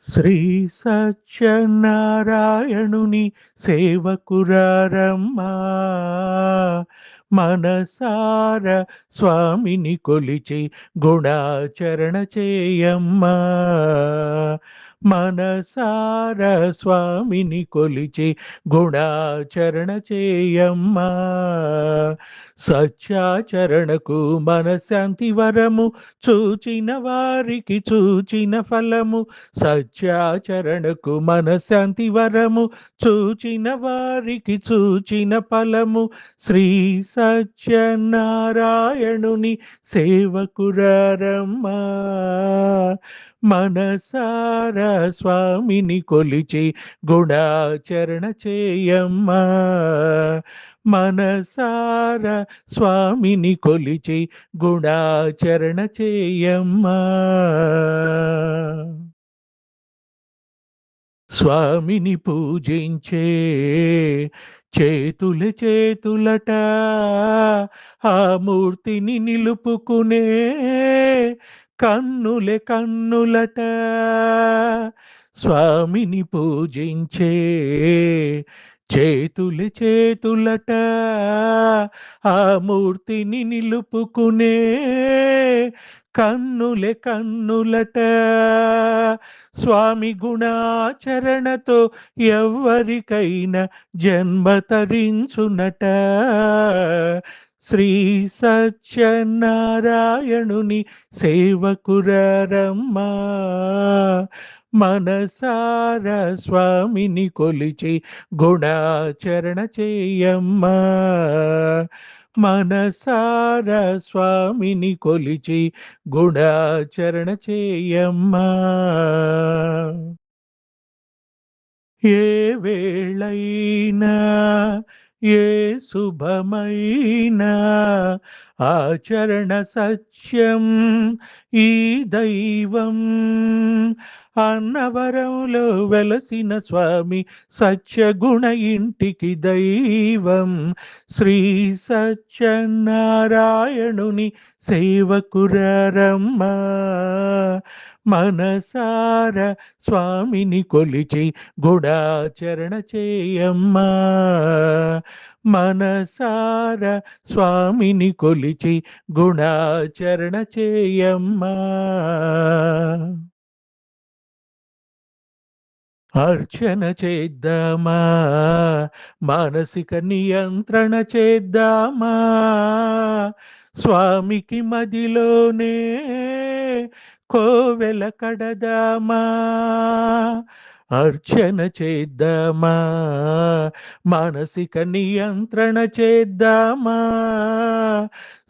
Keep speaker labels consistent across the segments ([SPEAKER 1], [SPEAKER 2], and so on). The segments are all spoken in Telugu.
[SPEAKER 1] శ్రీ సత్యనారాయణుని సేవకురారమ్మా మనసార స్వామిని కొలిచి గుణాచరణ చేయమ్మా మనసార స్వామిని కొలిచి గుణాచరణ చేయమ్మా సత్యాచరణకు మనశాంతి వరము చూచిన వారికి చూచిన ఫలము సత్యాచరణకు మనశాంతి వరము చూచిన వారికి చూచిన ఫలము శ్రీ సత్యనారాయణుని సేవకురారమ్మా మనసార స్వామిని కొలిచి గుణాచరణ చేయమ్మా మనసార స్వామిని కొలిచి గుణాచరణ చేయమ్మా స్వామిని పూజించే చేతుల చేతులట ఆ మూర్తిని నిలుపుకునే కన్నులే కన్నులట స్వామిని పూజించే చేతుల చేతులట ఆ మూర్తిని నిలుపుకునే కన్నులే కన్నులట స్వామి గుణాచరణతో ఎవ్వరికైనా జన్మ తరించునట శ్రీ సత్యనారాయణుని సేవకురారమ్మా మనసార స్వామిని కొలిచి గుణాచరణ చేయమ్మా మనసార స్వామిని కొలిచి గుణాచరణ చేయమ్మా ఏ వేళైనా ఏ శుభమైనా ఆచరణ సత్యం ఈ దైవం అన్నవరంలో వెలసిన స్వామి సత్యగుణ ఇంటికి దైవం శ్రీ సత్యనారాయణుని సేవకురారమ్మా మనసార స్వామిని కొలిచి గుణాచరణ చేయమ్మా మనసార స్వామిని కొలిచి గుణాచరణ చేయమ్మా అర్చన చేద్దామా మానసిక నియంత్రణ చేద్దామా స్వామికి మదిలోనే కోవెల కడదామా అర్చన చేద్దామా మానసిక నియంత్రణ చేద్దామా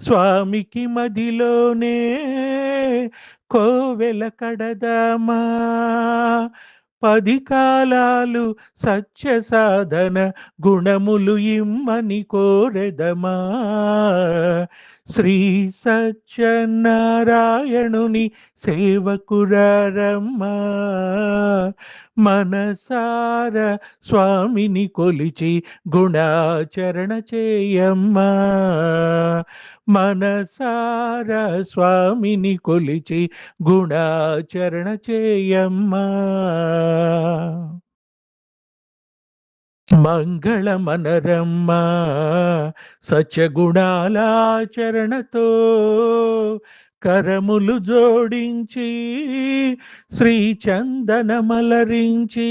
[SPEAKER 1] స్వామికి మదిలోనే కోవెల కడదామా 10 కాలాలు సత్య సాధన గుణములు ఇమ్మని కోరెదమా శ్రీ సత్యనారాయణుని సేవకురారమ్మా మనసార స్వామిని కొలిచి గుణాచరణ చేయమ్మా మనసార స్వామిని కొలిచి గుణాచరణ చేయమ్మా మంగళమనరమ్మా సత్యగుణాలాచరణతో కరములు జోడించి శ్రీ చందనమలరించి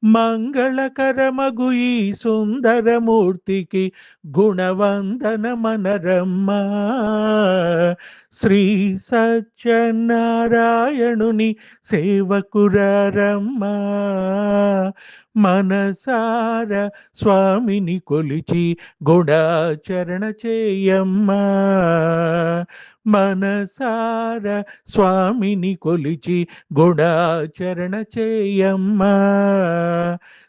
[SPEAKER 1] మంగళకరమగు ఈ సుందరమూర్తికి గుణవందనమనరమ్మా శ్రీ సత్యనారాయణుని సేవకురారమ్మా మనసార స్వామిని కొలిచి గుణాచరణ చేయమ్మా మనసార స్వామిని కొలిచి గుణాచరణ చేయమ్మా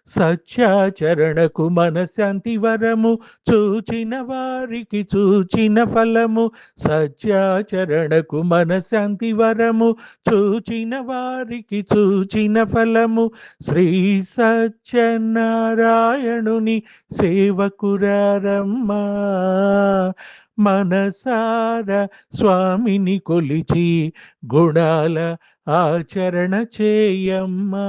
[SPEAKER 1] సత్యాచరణకు మనశాంతి వరము చూచిన వారికి చూచిన ఫలము సత్యాచరణకు మనశాంతి వరము చూచిన వారికి చూచిన ఫలము శ్రీ సత్యనారాయణుని సేవకురారమ్మా మనసార స్వామిని కొలిచి గుణాల ఆచరణ చేయమ్మా.